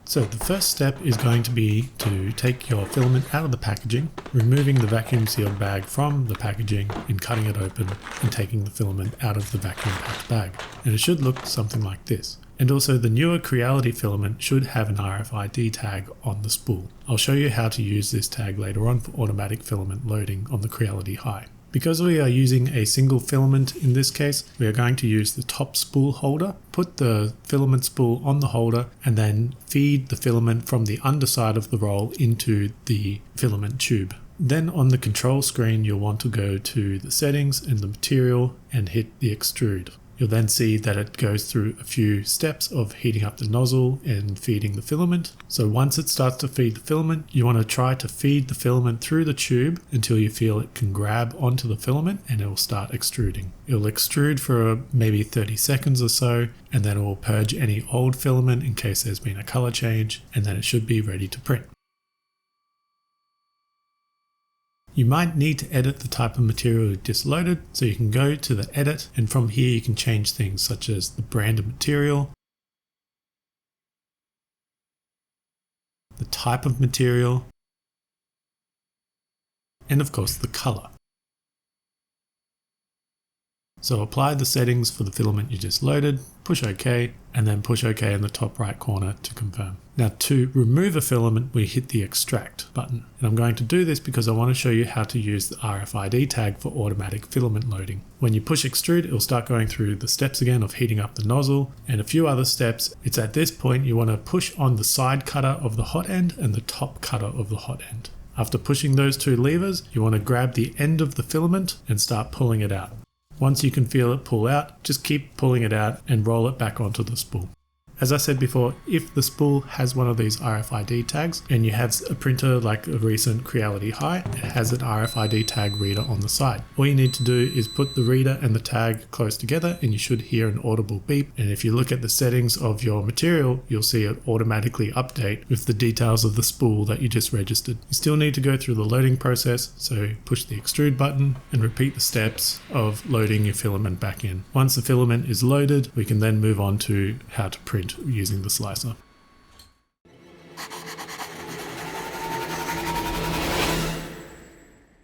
So the first step is going to be to take your filament out of the packaging, removing the vacuum sealed bag from the packaging and cutting it open and taking the filament out of the vacuum packed bag. And it should look something like this. And also the newer Creality filament should have an RFID tag on the spool. I'll show you how to use this tag later on for automatic filament loading on the Creality Hi. Because we are using a single filament in this case, we are going to use the top spool holder, put the filament spool on the holder, and then feed the filament from the underside of the roll into the filament tube. Then on the control screen, you'll want to go to the settings and the material and hit the extrude. You'll then see that it goes through a few steps of heating up the nozzle and feeding the filament. So once it starts to feed the filament, you want to try to feed the filament through the tube until you feel it can grab onto the filament and it will start extruding. It'll extrude for maybe 30 seconds or so, and then it will purge any old filament in case there's been a color change, and then it should be ready to print. You might need to edit the type of material you just loaded, so you can go to the edit, and from here you can change things such as the brand of material, the type of material, and of course the color. So apply the settings for the filament you just loaded, push OK, and then push OK in the top right corner to confirm. Now to remove a filament, we hit the extract button. And I'm going to do this because I want to show you how to use the RFID tag for automatic filament loading. When you push extrude, it'll start going through the steps again of heating up the nozzle and a few other steps. It's at this point you want to push on the side cutter of the hot end and the top cutter of the hot end. After pushing those two levers, you want to grab the end of the filament and start pulling it out. Once you can feel it pull out, just keep pulling it out and roll it back onto the spool. As I said before, if the spool has one of these RFID tags and you have a printer like a recent Creality Hi, it has an RFID tag reader on the side. All you need to do is put the reader and the tag close together and you should hear an audible beep. And if you look at the settings of your material, you'll see it automatically update with the details of the spool that you just registered. You still need to go through the loading process, so push the extrude button and repeat the steps of loading your filament back in. Once the filament is loaded, we can then move on to how to print using the slicer.